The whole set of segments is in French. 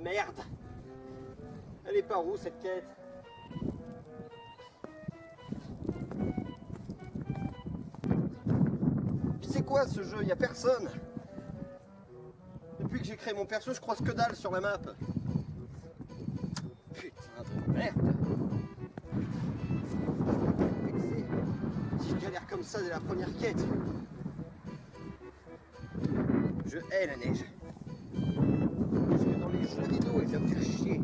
merde! Elle est par où cette quête? Puis c'est quoi ce jeu? Y'a personne! Depuis que j'ai créé mon perso, je croise que dalle sur la map. Putain de merde! Si je galère comme ça dès la première quête. Je hais la neige. Parce que dans les jeux vidéo, elle vient me faire chier.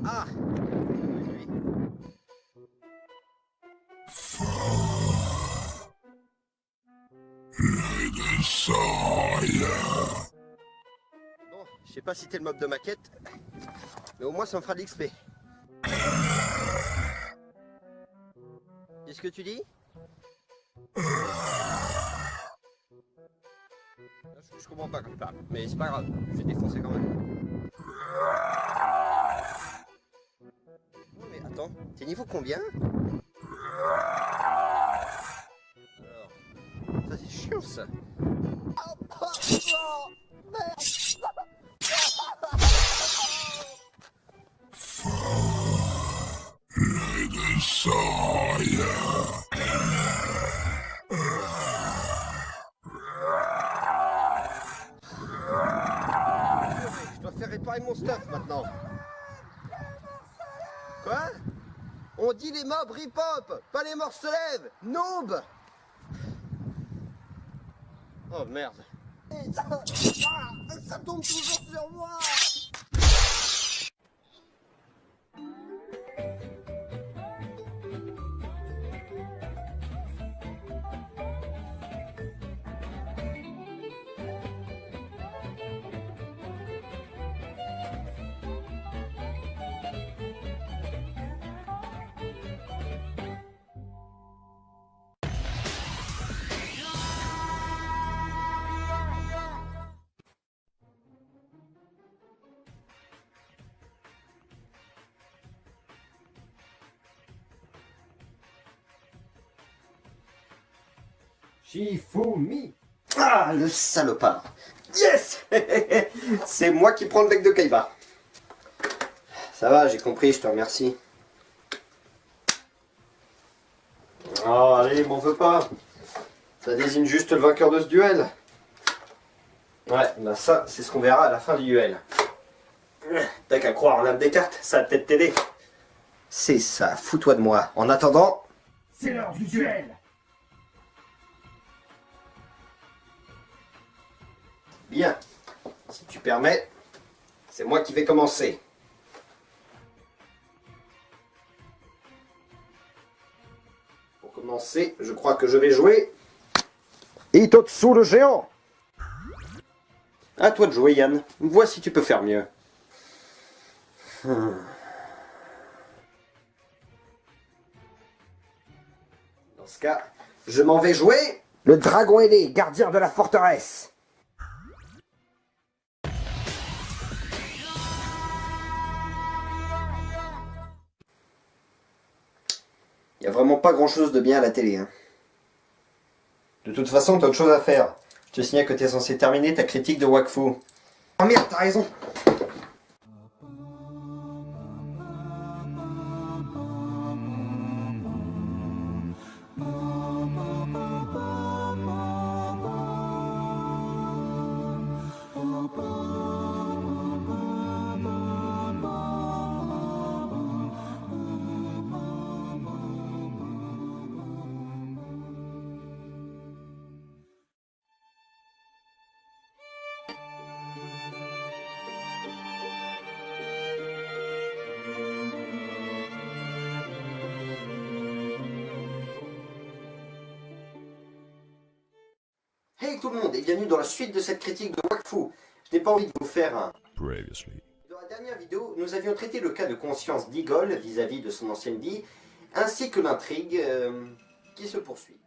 Ah! Lui. Bon, je sais pas si t'es le mob de ma quête, mais au moins ça me fera de l'XP. Qu'est-ce que tu dis? Je comprends pas quand tu parles, mais c'est pas grave, je vais défoncer quand même. Non mais attends, t'es niveau combien? Alors, ça c'est chiant ça. Je dois faire réparer mon stuff maintenant. Quoi? On dit les mobs rip-hop, pas les morts se lèvent. Noob. Oh merde. Ça tombe toujours sur moi. Shifumi. Ah, le salopard. Yes. C'est moi qui prends le bec de Kaiba. Ça va, j'ai compris, je te remercie. Oh, allez, m'en veux pas. Ça désigne juste le vainqueur de ce duel. Ouais, bah ça, c'est ce qu'on verra à la fin du duel. T'as qu'à croire en l'âme des cartes, ça va peut-être t'aider. C'est ça, fous-toi de moi. En attendant... C'est l'heure du duel. Bien, si tu permets, c'est moi qui vais commencer. Pour commencer, je crois que je vais jouer Hitotsu le géant. À toi de jouer, Yann. Vois si tu peux faire mieux. Dans ce cas, je m'en vais jouer le dragon ailé, gardien de la forteresse. Il n'y a vraiment pas grand chose de bien à la télé. Hein. De toute façon, t'as autre chose à faire. Je te signale que t'es censé terminer ta critique de Wakfu. Oh merde, t'as raison. Hey tout le monde et bienvenue dans la suite de cette critique de Wakfu. Je n'ai pas envie de vous faire un... Previously. Dans la dernière vidéo, nous avions traité le cas de conscience d'Igol vis-à-vis de son ancienne vie, ainsi que l'intrigue qui se poursuit.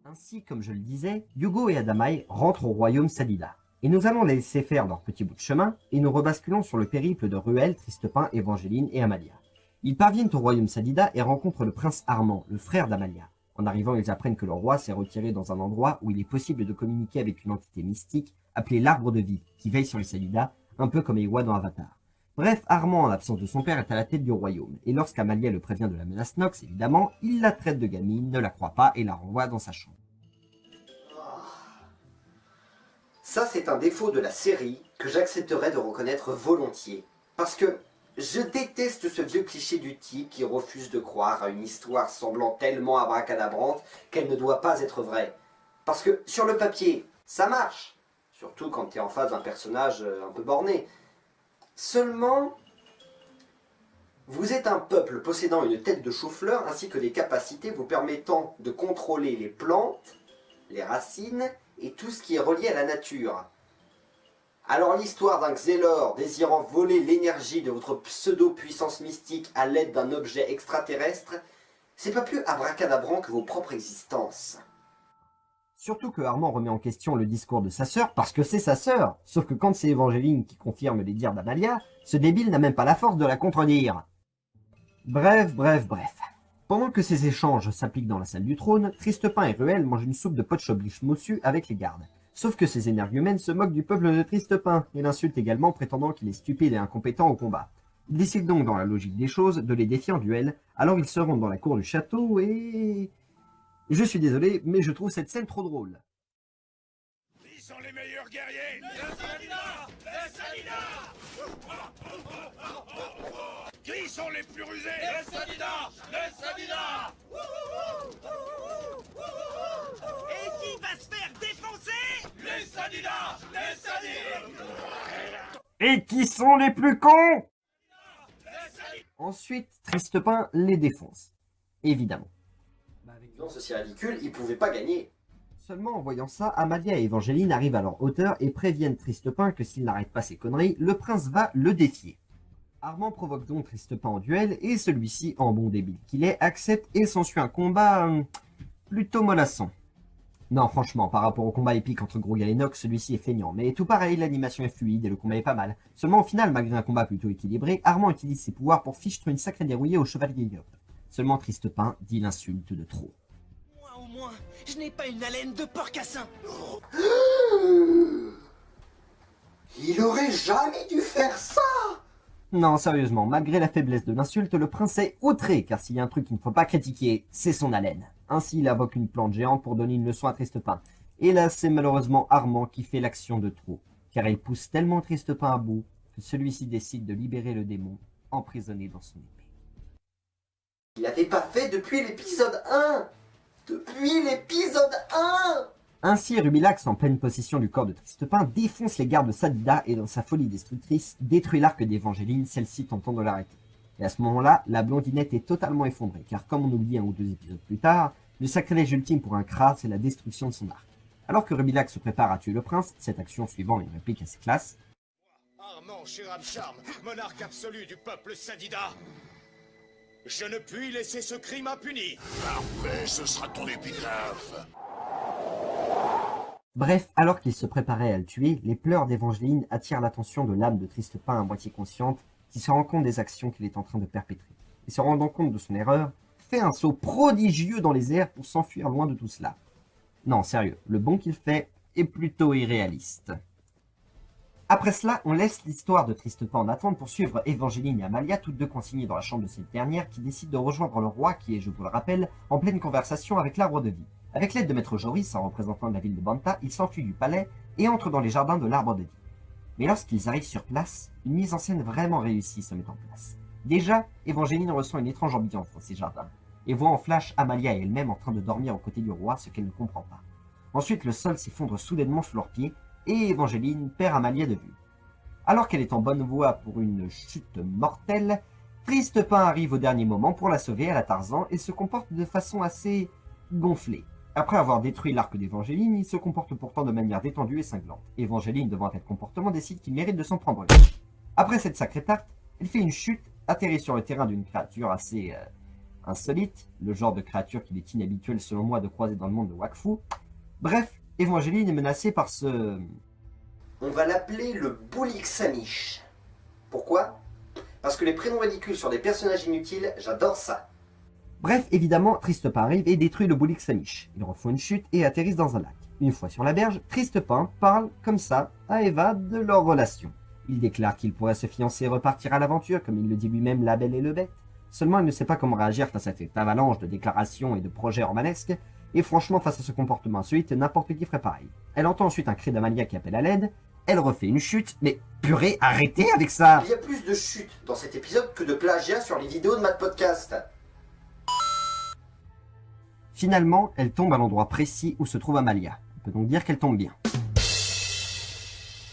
Ainsi, comme je le disais, Yugo et Adamai rentrent au royaume Sadida. Et nous allons les laisser faire leur petit bout de chemin, et nous rebasculons sur le périple de Ruel, Tristepin, Évangeline et Amalia. Ils parviennent au royaume Sadida et rencontrent le prince Armand, le frère d'Amalia. En arrivant, ils apprennent que le roi s'est retiré dans un endroit où il est possible de communiquer avec une entité mystique appelée l'Arbre de Vie, qui veille sur les Sadida, un peu comme Eywa dans Avatar. Bref, Armand, en l'absence de son père, est à la tête du royaume, et lorsqu'Amalia le prévient de la menace Nox, évidemment, il la traite de gamine, ne la croit pas et la renvoie dans sa chambre. Ça, c'est un défaut de la série que j'accepterais de reconnaître volontiers. Parce que je déteste ce vieux cliché du type qui refuse de croire à une histoire semblant tellement abracadabrante qu'elle ne doit pas être vraie. Parce que sur le papier, ça marche. Surtout quand tu es en face d'un personnage un peu borné. Seulement, vous êtes un peuple possédant une tête de chou-fleur ainsi que des capacités vous permettant de contrôler les plantes, les racines et tout ce qui est relié à la nature. Alors l'histoire d'un Xelor désirant voler l'énergie de votre pseudo-puissance mystique à l'aide d'un objet extraterrestre, c'est pas plus abracadabrant que vos propres existences. Surtout que Armand remet en question le discours de sa sœur parce que c'est sa sœur. Sauf que quand c'est Évangéline qui confirme les dires d'Amalia, ce débile n'a même pas la force de la contredire. Bref. Pendant que ces échanges s'appliquent dans la salle du trône, Tristepin et Ruel mangent une soupe de potchoblich mossu avec les gardes. Sauf que ces énergumènes se moquent du peuple de Tristepin et l'insultent également prétendant qu'il est stupide et incompétent au combat. Ils décident donc dans la logique des choses de les défier en duel, alors ils se rendent dans la cour du château et... Je suis désolé, mais je trouve cette scène trop drôle. Qui sont les meilleurs guerriers? Le Salida! Le Salida! Qui sont les plus rusés? Le Salida! Le Salida! Et qui va se faire défoncer? Le Salida! Le Salida! Et qui sont les plus cons? Ensuite, Tristepin les défonce. Évidemment. Non, ceci est ridicule, ils pouvaient pas gagner. Seulement en voyant ça, Amalia et Évangéline arrivent à leur hauteur et préviennent Tristepin que s'il n'arrête pas ses conneries, le prince va le défier. Armand provoque donc Tristepin en duel et celui-ci, en bon débile qu'il est, accepte et s'ensuit un combat plutôt mollasson. Non, franchement, par rapport au combat épique entre Grogal et Nox, celui-ci est feignant, mais tout pareil, l'animation est fluide et le combat est pas mal. Seulement au final, malgré un combat plutôt équilibré, Armand utilise ses pouvoirs pour fichtre une sacrée dérouillée au chevalier Yop. Seulement Tristepin dit l'insulte de trop. Moi au moins, je n'ai pas une haleine de porcassin. Il aurait jamais dû faire ça! Non, sérieusement, malgré la faiblesse de l'insulte, le prince est outré, car s'il y a un truc qu'il ne faut pas critiquer, c'est son haleine. Ainsi, il invoque une plante géante pour donner une leçon à Tristepin. Et là, c'est malheureusement Armand qui fait l'action de trop, car elle pousse tellement Tristepin à bout que celui-ci décide de libérer le démon, emprisonné dans son épée. Il l'avait pas fait depuis l'épisode 1! Depuis l'épisode 1! Ainsi, Rubilax, en pleine possession du corps de Tristepin, défonce les gardes de Sadida et dans sa folie destructrice, détruit l'arc d'Évangéline, celle-ci tentant de l'arrêter. Et à ce moment-là, la blondinette est totalement effondrée, car comme on oublie un ou deux épisodes plus tard, le sacrilège ultime pour un Krat, c'est la destruction de son arc. Alors que Rubilax se prépare à tuer le prince, cette action suivant une réplique assez classe, Armand Shiram-Charm, monarque absolu du peuple Sadida. Je ne puis laisser ce crime impuni. Parfait, ce sera ton épitaphe. Bref, alors qu'il se préparait à le tuer, les pleurs d'Évangéline attirent l'attention de l'âme de Tristepin à moitié consciente, qui se rend compte des actions qu'il est en train de perpétrer. Et se rendant compte de son erreur, fait un saut prodigieux dans les airs pour s'enfuir loin de tout cela. Non, sérieux, le bond qu'il fait est plutôt irréaliste. Après cela, on laisse l'histoire de Tristepin en attente pour suivre Évangéline et Amalia, toutes deux consignées dans la chambre de cette dernière, qui décide de rejoindre le roi qui est, je vous le rappelle, en pleine conversation avec l'arbre de vie. Avec l'aide de Maître Joris, un représentant de la ville de Banta, ils s'enfuient du palais et entrent dans les jardins de l'arbre de vie. Mais lorsqu'ils arrivent sur place, une mise en scène vraiment réussie se met en place. Déjà, Évangéline ressent une étrange ambiance dans ces jardins, et voit en flash Amalia et elle-même en train de dormir aux côtés du roi, ce qu'elle ne comprend pas. Ensuite, le sol s'effondre soudainement sous leurs pieds, et Évangéline perd Amalia de vue. Alors qu'elle est en bonne voie pour une chute mortelle, Tristepin arrive au dernier moment pour la sauver à la Tarzan et se comporte de façon assez gonflée. Après avoir détruit l'arc d'Évangéline, il se comporte pourtant de manière détendue et cinglante. Évangéline, devant tel comportement, décide qu'il mérite de s'en prendre une. Après cette sacrée tarte, elle fait une chute, atterrit sur le terrain d'une créature assez insolite, le genre de créature qu'il est inhabituel selon moi de croiser dans le monde de Wakfu. Bref, Évangéline est menacée par ce... On va l'appeler le Boulik-Samish. Pourquoi? Parce que les prénoms ridicules sur des personnages inutiles, j'adore ça. Bref, évidemment, Tristepin arrive et détruit le Boulik-Samish. Ils refont une chute et atterrissent dans un lac. Une fois sur la berge, Tristepin parle, comme ça, à Eva de leur relation. Il déclare qu'il pourrait se fiancer et repartir à l'aventure, comme il le dit lui-même, la belle et le bête. Seulement, il ne sait pas comment réagir face à cette avalanche de déclarations et de projets romanesques, et franchement, face à ce comportement insolite, n'importe qui ferait pareil. Elle entend ensuite un cri d'Amalia qui appelle à l'aide, elle refait une chute, mais purée, arrêtez avec ça! Il y a plus de chutes dans cet épisode que de plagiat sur les vidéos de Matt Podcast. Finalement, elle tombe à l'endroit précis où se trouve Amalia. On peut donc dire qu'elle tombe bien.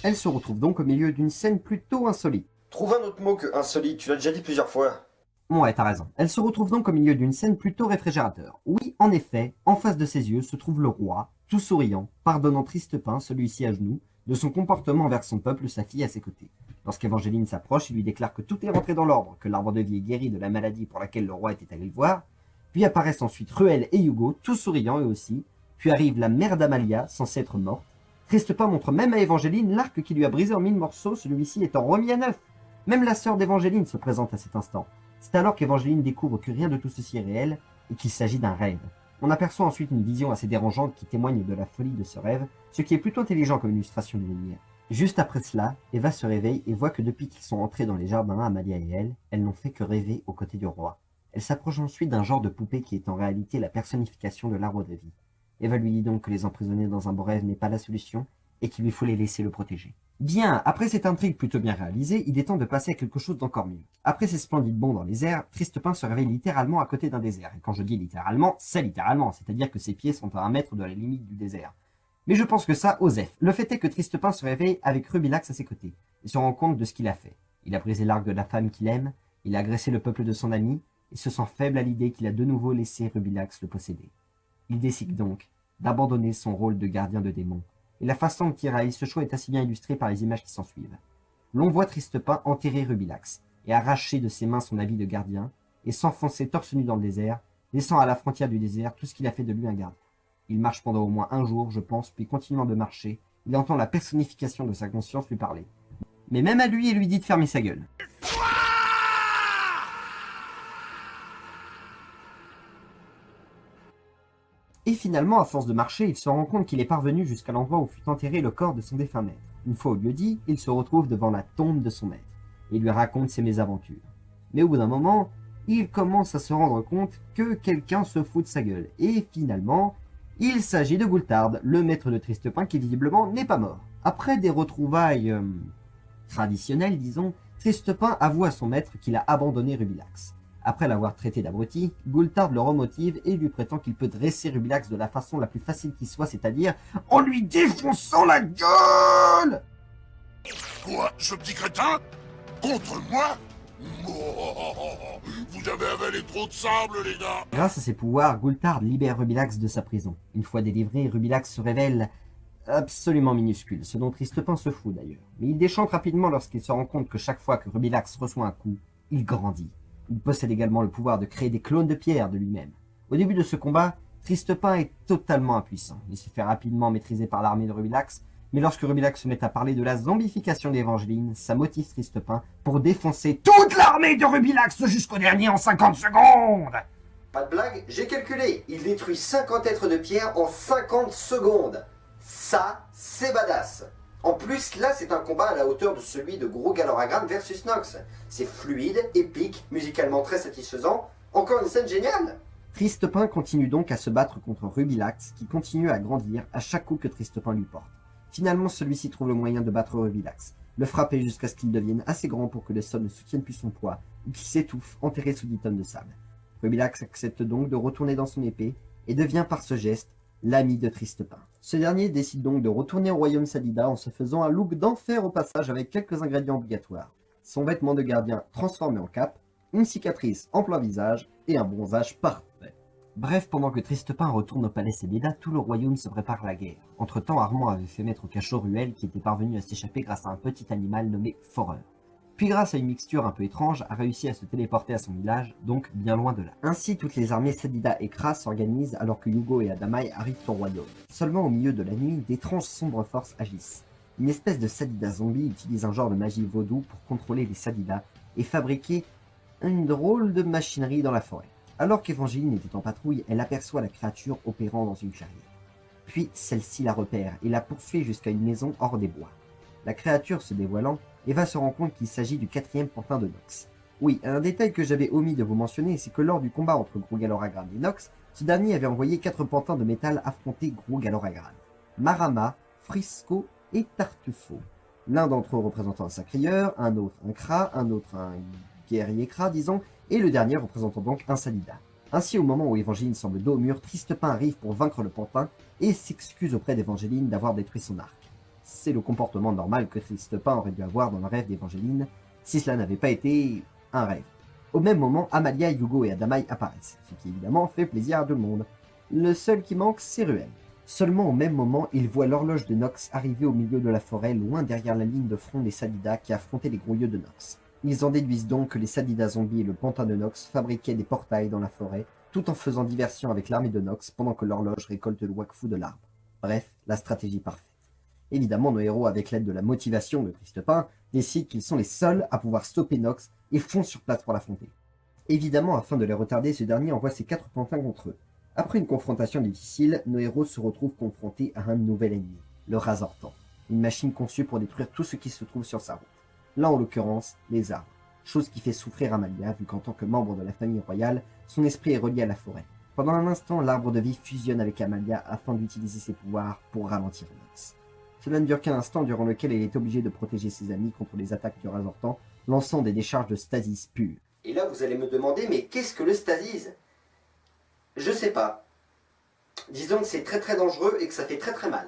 Elle se retrouve donc au milieu d'une scène plutôt insolite. Trouve un autre mot que insolite, tu l'as déjà dit plusieurs fois. Ouais, t'as raison. Elle se retrouve donc au milieu d'une scène plutôt réfrigérateur. Oui, en effet, en face de ses yeux se trouve le roi, tout souriant, pardonnant Tristepin, celui-ci à genoux, de son comportement envers son peuple, sa fille à ses côtés. Lorsqu'Évangeline s'approche, il lui déclare que tout est rentré dans l'ordre, que l'arbre de vie est guéri de la maladie pour laquelle le roi était allé le voir. Puis apparaissent ensuite Ruel et Hugo, tout souriants eux aussi. Puis arrive la mère d'Amalia, censée être morte. Tristepin montre même à Évangeline l'arc qui lui a brisé en 1000 morceaux, celui-ci étant remis à neuf. Même la sœur d'Évangeline se présente à cet instant. C'est alors qu'Évangeline découvre que rien de tout ceci est réel et qu'il s'agit d'un rêve. On aperçoit ensuite une vision assez dérangeante qui témoigne de la folie de ce rêve, ce qui est plutôt intelligent comme illustration du délire. Juste après cela, Eva se réveille et voit que depuis qu'ils sont entrés dans les jardins, Amalia et elle n'ont fait que rêver aux côtés du roi. Elle s'approche ensuite d'un genre de poupée qui est en réalité la personnification de l'arbre de vie. Eva lui dit donc que les emprisonner dans un beau rêve n'est pas la solution et qu'il lui faut les laisser le protéger. Bien, après cette intrigue plutôt bien réalisée, il est temps de passer à quelque chose d'encore mieux. Après ces splendides bonds dans les airs, Tristepin se réveille littéralement à côté d'un désert. Et quand je dis littéralement, c'est littéralement, c'est-à-dire que ses pieds sont à 1 mètre de la limite du désert. Mais je pense que ça, Osef. Le fait est que Tristepin se réveille avec Rubilax à ses côtés, et se rend compte de ce qu'il a fait. Il a brisé l'arc de la femme qu'il aime, il a agressé le peuple de son ami, et se sent faible à l'idée qu'il a de nouveau laissé Rubilax le posséder. Il décide donc d'abandonner son rôle de gardien de démons, et la façon dont il réalise ce choix est assez bien illustrée par les images qui s'ensuivent. L'on voit Tristepin enterrer Rubilax, et arracher de ses mains son habit de gardien, et s'enfoncer torse nu dans le désert, laissant à la frontière du désert tout ce qu'il a fait de lui un gardien. Il marche pendant au moins 1 jour, je pense, puis continuant de marcher, il entend la personnification de sa conscience lui parler. Mais même à lui, il lui dit de fermer sa gueule. Et finalement, à force de marcher, il se rend compte qu'il est parvenu jusqu'à l'endroit où fut enterré le corps de son défunt maître. Une fois au lieu-dit, il se retrouve devant la tombe de son maître, et lui raconte ses mésaventures. Mais au bout d'un moment, il commence à se rendre compte que quelqu'un se fout de sa gueule, et finalement, il s'agit de Goultard, le maître de Tristepin qui visiblement n'est pas mort. Après des retrouvailles traditionnelles, disons, Tristepin avoue à son maître qu'il a abandonné Rubilax. Après l'avoir traité d'abruti, Goultard le remotive et lui prétend qu'il peut dresser Rubilax de la façon la plus facile qui soit, c'est-à-dire en lui défonçant la gueule. Quoi, ce petit crétin? Contre moi? Oh, vous avez avalé trop de sable, les gars! Grâce à ses pouvoirs, Goultard libère Rubilax de sa prison. Une fois délivré, Rubilax se révèle absolument minuscule, ce dont Tristepin se fout d'ailleurs. Mais il déchante rapidement lorsqu'il se rend compte que chaque fois que Rubilax reçoit un coup, il grandit. Il possède également le pouvoir de créer des clones de pierre de lui-même. Au début de ce combat, Tristepin est totalement impuissant. Il se fait rapidement maîtriser par l'armée de Rubilax, mais lorsque Rubilax se met à parler de la zombification d'Évangeline, ça motive Tristepin pour défoncer toute l'armée de Rubilax jusqu'au dernier en 50 secondes. Pas de blague, j'ai calculé. Il détruit 50 êtres de pierre en 50 secondes. Ça, c'est badass. En plus, là, c'est un combat à la hauteur de celui de Gros Galoragram versus Nox. C'est fluide, épique, musicalement très satisfaisant. Encore une scène géniale. Tristepin continue donc à se battre contre Rubilax, qui continue à grandir à chaque coup que Tristepin lui porte. Finalement, celui-ci trouve le moyen de battre Rubilax, le frapper jusqu'à ce qu'il devienne assez grand pour que le sol ne soutienne plus son poids, ou qu'il s'étouffe, enterré sous 10 tonnes de sable. Rubilax accepte donc de retourner dans son épée, et devient par ce geste l'ami de Tristepin. Ce dernier décide donc de retourner au royaume Sadida en se faisant un look d'enfer au passage avec quelques ingrédients obligatoires. Son vêtement de gardien transformé en cape, une cicatrice en plein visage et un bronzage parfait. Bref, pendant que Tristepin retourne au palais Sadida, tout le royaume se prépare à la guerre. Entre-temps, Armand avait fait mettre au cachot Ruel qui était parvenu à s'échapper grâce à un petit animal nommé Foreur. Puis grâce à une mixture un peu étrange, a réussi à se téléporter à son village, donc bien loin de là. Ainsi, toutes les armées Sadida et Kras s'organisent alors que Hugo et Adamai arrivent au royaume. Seulement au milieu de la nuit, d'étranges sombres forces agissent. Une espèce de Sadida zombie utilise un genre de magie vaudou pour contrôler les Sadida et fabriquer une drôle de machinerie dans la forêt. Alors qu'Évangeline était en patrouille, elle aperçoit la créature opérant dans une charrière. Puis celle-ci la repère et la poursuit jusqu'à une maison hors des bois. La créature se dévoilant, Eva se rend compte qu'il s'agit du 4e pantin de Nox. Oui, un détail que j'avais omis de vous mentionner, c'est que lors du combat entre Gros Galoragran et Nox, ce dernier avait envoyé 4 pantins de métal affronter Gros Galoragran. Marama, Frisco et Tartufo. L'un d'entre eux représentant un sacrieur, un autre un Kra, un autre un guerrier Kra, disons, et le dernier représentant donc un Sadida. Ainsi, au moment où Évangéline semble dos au mur, Tristepin arrive pour vaincre le pantin et s'excuse auprès d'Évangéline d'avoir détruit son arc. C'est le comportement normal que Tristepin aurait dû avoir dans le rêve d'Évangéline, si cela n'avait pas été un rêve. Au même moment, Amalia, Yugo et Adamai apparaissent, ce qui évidemment fait plaisir à tout le monde. Le seul qui manque, c'est Ruel. Seulement au même moment, il voit l'horloge de Nox arriver au milieu de la forêt, loin derrière la ligne de front des Sadidas qui affrontaient les gros yeux de Nox. Ils en déduisent donc que les Sadidas zombies et le pantin de Nox fabriquaient des portails dans la forêt, tout en faisant diversion avec l'armée de Nox pendant que l'horloge récolte le wakfu de l'arbre. Bref, la stratégie parfaite. Évidemment, nos héros, avec l'aide de la motivation de Tristepin, décident qu'ils sont les seuls à pouvoir stopper Nox et foncent sur place pour l'affronter. Évidemment, afin de les retarder, ce dernier envoie ses 4 pantins contre eux. Après une confrontation difficile, nos héros se retrouvent confrontés à un nouvel ennemi, le Razortan, une machine conçue pour détruire tout ce qui se trouve sur sa route. Là, en l'occurrence, les arbres, chose qui fait souffrir Amalia, vu qu'en tant que membre de la famille royale, son esprit est relié à la forêt. Pendant un instant, l'arbre de vie fusionne avec Amalia afin d'utiliser ses pouvoirs pour ralentir Nox. Cela ne dure qu'un instant durant lequel elle est obligée de protéger ses amis contre les attaques du Razortan, lançant des décharges de stasis pure. Et là, vous allez me demander, mais qu'est-ce que le stasis? Je sais pas. Disons que c'est très très dangereux et que ça fait très très mal.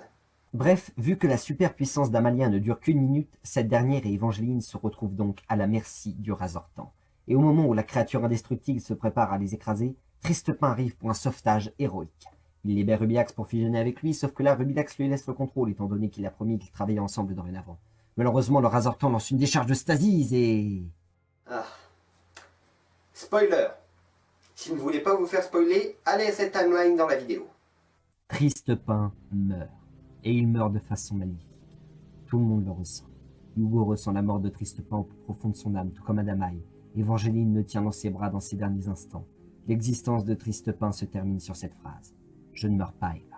Bref, vu que la superpuissance d'Amalia ne dure qu'une minute, cette dernière et Évangéline se retrouvent donc à la merci du Razortan. Et au moment où la créature indestructible se prépare à les écraser, Tristepin arrive pour un sauvetage héroïque. Il libère Rubilax pour fusionner avec lui, sauf que là, Rubilax lui laisse le contrôle, étant donné qu'il a promis qu'ils travaillaient ensemble dorénavant. Malheureusement, le Razortan lance une décharge de stasis et... Ah. Spoiler. Si vous ne voulez pas vous faire spoiler, allez à cette timeline dans la vidéo. Tristepin meurt. Et il meurt de façon magnifique. Tout le monde le ressent. Yugo ressent la mort de Tristepin au plus profond de son âme, tout comme Adamai. Évangéline le tient dans ses bras dans ses derniers instants. L'existence de Tristepin se termine sur cette phrase. Je ne meurs pas, Eva.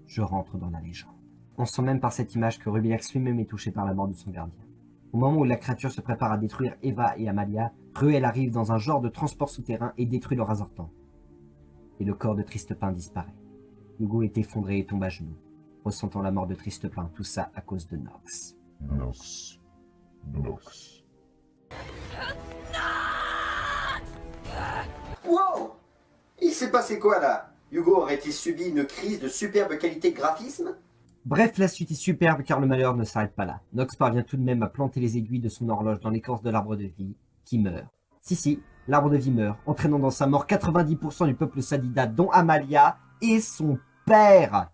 Je rentre dans la légende. On sent même par cette image que Rubilax lui-même est touché par la mort de son gardien. Au moment où la créature se prépare à détruire Eva et Amalia, Ruel arrive dans un genre de transport souterrain et détruit le Razortan. Et le corps de Tristepin disparaît. Yugo est effondré et tombe à genoux, ressentant la mort de Tristepin, tout ça à cause de Nox. Nox. Nox. Wow! Il s'est passé quoi là? Yugo aurait-il subi une crise de superbe qualité de graphisme? Bref, la suite est superbe car le malheur ne s'arrête pas là. Nox parvient tout de même à planter les aiguilles de son horloge dans l'écorce de l'arbre de vie, qui meurt. Si, l'arbre de vie meurt, entraînant dans sa mort 90% du peuple Sadida, dont Amalia et son père.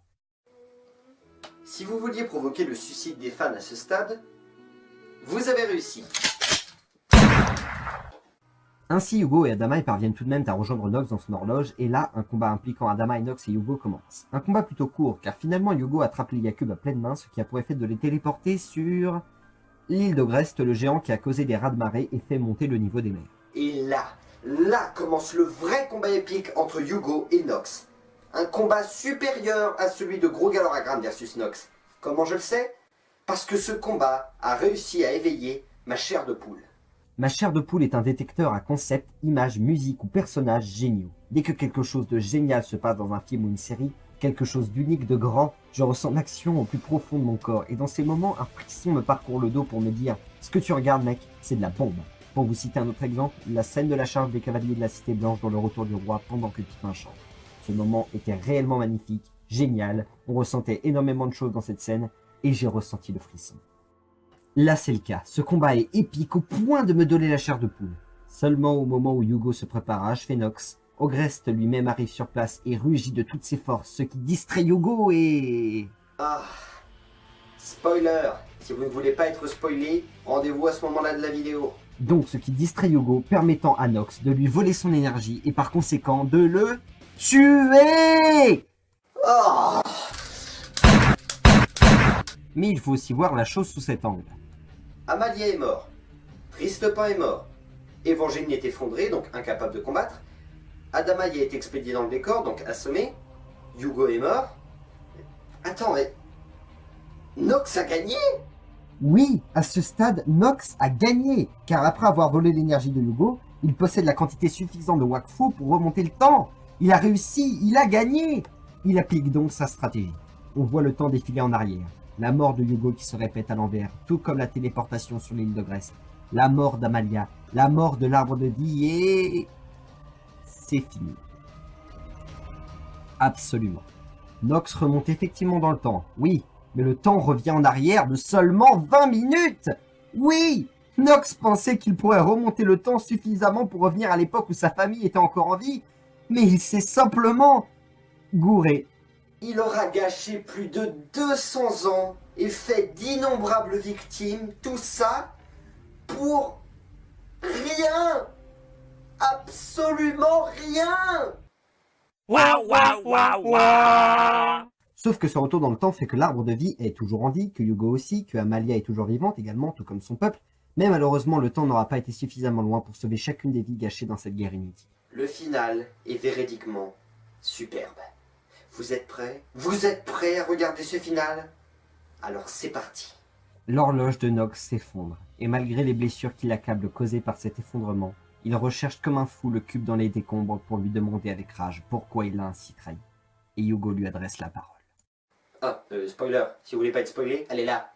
Si vous vouliez provoquer le suicide des fans à ce stade, vous avez réussi. Ainsi, Yugo et Adamai parviennent tout de même à rejoindre Nox dans son horloge, et là, un combat impliquant Adamai, Nox et Yugo commence. Un combat plutôt court, car finalement Yugo attrape les Yakub à pleine main, ce qui a pour effet de les téléporter sur l'île d'Ogrest, le géant qui a causé des raz-de-marée et fait monter le niveau des mers. Et là commence le vrai combat épique entre Yugo et Nox. Un combat supérieur à celui de Gros Galoragran versus Nox. Comment je le sais? Parce que ce combat a réussi à éveiller ma chair de poule. Ma chair de poule est un détecteur à concepts, images, musique ou personnages géniaux. Dès que quelque chose de génial se passe dans un film ou une série, quelque chose d'unique, de grand, je ressens l'action au plus profond de mon corps. Et dans ces moments, un frisson me parcourt le dos pour me dire « Ce que tu regardes, mec, c'est de la bombe ». Pour vous citer un autre exemple, la scène de la charge des cavaliers de la Cité Blanche dans le retour du roi pendant que Pipin chante. Ce moment était réellement magnifique, génial, on ressentait énormément de choses dans cette scène, et j'ai ressenti le frisson. Là c'est le cas, ce combat est épique au point de me donner la chair de poule. Seulement au moment où Yugo se prépare à achever Nox, Ogrest lui-même arrive sur place et rugit de toutes ses forces, ce qui distrait Yugo et... Ah, spoiler. Si vous ne voulez pas être spoilé, rendez-vous à ce moment-là de la vidéo. Donc ce qui distrait Yugo, permettant à Nox de lui voler son énergie et par conséquent de le tuer. Oh. Mais il faut aussi voir la chose sous cet angle. Amalia est mort. Tristepin est mort. Évangéline est effondrée, donc incapable de combattre. Adamai a été expédié dans le décor, donc assommé. Yugo est mort. Attends, mais... Nox a gagné? Oui, à ce stade, Nox a gagné, car après avoir volé l'énergie de Yugo, il possède la quantité suffisante de Wakfu pour remonter le temps. Il a réussi, il a gagné. Il applique donc sa stratégie. On voit le temps défiler en arrière. La mort de Yugo qui se répète à l'envers, tout comme la téléportation sur l'île de Grèce. La mort d'Amalia, la mort de l'arbre de vie et... c'est fini. Absolument. Nox remonte effectivement dans le temps, oui, mais le temps revient en arrière de seulement 20 minutes. Oui, Nox pensait qu'il pourrait remonter le temps suffisamment pour revenir à l'époque où sa famille était encore en vie, mais il s'est simplement gouré. Il aura gâché plus de 200 ans et fait d'innombrables victimes, tout ça pour rien. Absolument rien. Sauf que ce retour dans le temps fait que l'arbre de vie est toujours en vie, que Yugo aussi, que Amalia est toujours vivante également, tout comme son peuple, mais malheureusement le temps n'aura pas été suffisamment loin pour sauver chacune des vies gâchées dans cette guerre inutile. Le final est véridiquement superbe. Vous êtes prêts? Vous êtes prêts à regarder ce final? Alors c'est parti. L'horloge de Nox s'effondre, et malgré les blessures qui l'accablent causées par cet effondrement, il recherche comme un fou le cube dans les décombres pour lui demander avec rage pourquoi il l'a ainsi trahi. Et Yugo lui adresse la parole. Ah, spoiler, si vous voulez pas être spoilé, allez là.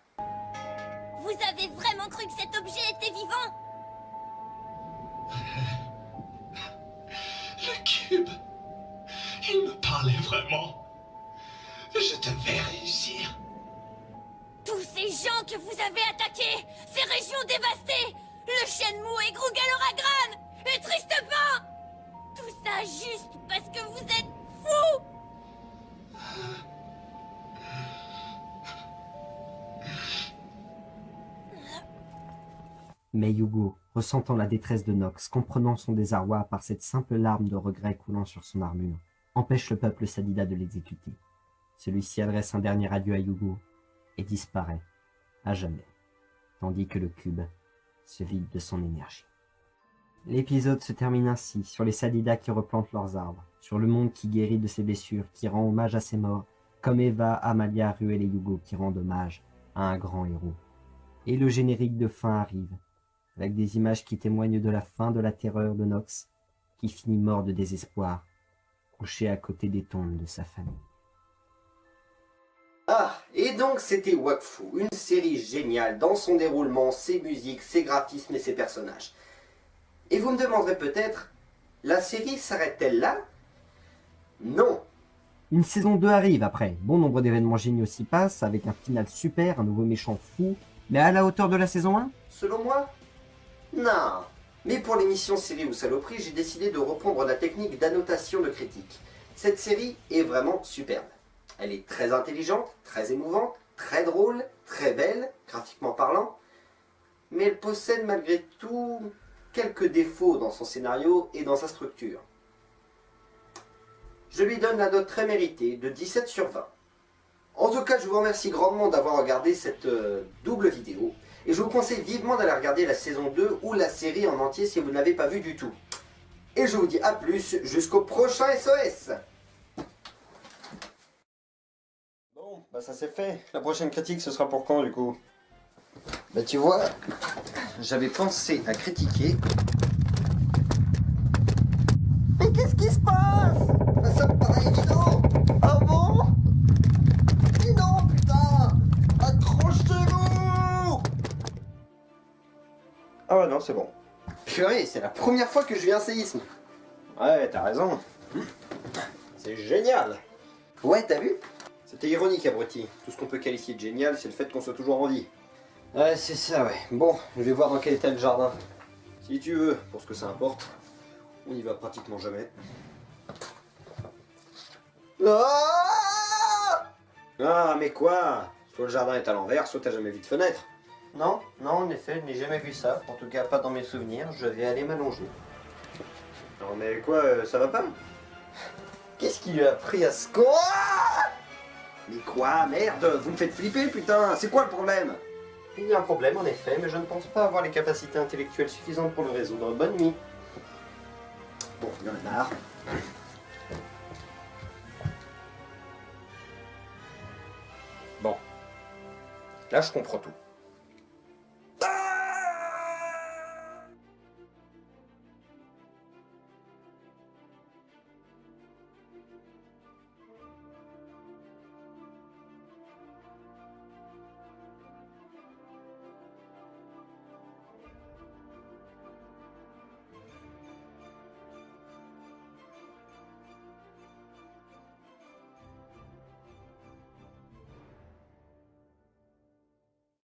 Vous avez vraiment cru que cet objet était vivant? Le cube, il me parlait vraiment. Je devais réussir. Tous ces gens que vous avez attaqués, ces régions dévastées, le Shenmue et Grugaloragran, et Tristepin, tout ça juste parce que vous êtes fous. Mais Yugo, ressentant la détresse de Nox, comprenant son désarroi par cette simple larme de regret coulant sur son armure, empêche le peuple Sadida de l'exécuter. Celui-ci adresse un dernier adieu à Yugo et disparaît à jamais, tandis que le cube se vide de son énergie. L'épisode se termine ainsi, sur les Sadida qui replantent leurs arbres, sur le monde qui guérit de ses blessures, qui rend hommage à ses morts, comme Eva, Amalia, Ruel et Yugo qui rendent hommage à un grand héros. Et le générique de fin arrive, avec des images qui témoignent de la fin de la terreur de Nox, qui finit mort de désespoir, couché à côté des tombes de sa famille. Ah, et donc c'était Wakfu, une série géniale dans son déroulement, ses musiques, ses graphismes et ses personnages. Et vous me demanderez peut-être, la série s'arrête-t-elle là? Non. Une saison 2 arrive après, bon nombre d'événements géniaux s'y passent, avec un final super, un nouveau méchant fou, mais à la hauteur de la saison 1? Selon moi? Non. Mais pour l'émission Série ou Saloperie, j'ai décidé de reprendre la technique d'annotation de critique. Cette série est vraiment superbe. Elle est très intelligente, très émouvante, très drôle, très belle, graphiquement parlant, mais elle possède malgré tout quelques défauts dans son scénario et dans sa structure. Je lui donne la note très méritée de 17 sur 20. En tout cas, je vous remercie grandement d'avoir regardé cette double vidéo, et je vous conseille vivement d'aller regarder la saison 2 ou la série en entier si vous ne l'avez pas vue du tout. Et je vous dis à plus jusqu'au prochain SOS. Bon, bah ça c'est fait. La prochaine critique ce sera pour quand du coup? Bah tu vois, j'avais pensé à critiquer... Mais qu'est-ce qui se passe? Bah, ça me paraît évident. Ah bon? Mais non putain, accrochez-vous. Ah ouais non c'est bon. Purée, c'est la première fois que je vis un séisme. Ouais, t'as raison. C'est génial. Ouais, t'as vu? C'était ironique, abruti. Tout ce qu'on peut qualifier de génial, c'est le fait qu'on soit toujours en vie. Ouais, c'est ça, ouais. Bon, je vais voir dans quel état le jardin. Si tu veux, pour ce que ça importe, on y va pratiquement jamais. Ah, mais quoi? Soit le jardin est à l'envers, soit t'as jamais vu de fenêtre. Non, non, en effet, je n'ai jamais vu ça. En tout cas, pas dans mes souvenirs. Je vais aller m'allonger. Non, mais quoi, ça va pas? Qu'est-ce qui lui a pris à ce con? Mais quoi, merde, vous me faites flipper, putain. C'est quoi le problème? Il y a un problème, en effet, mais je ne pense pas avoir les capacités intellectuelles suffisantes pour le résoudre. Bonne nuit. Bon, il y en a marre. Bon. Là, je comprends tout.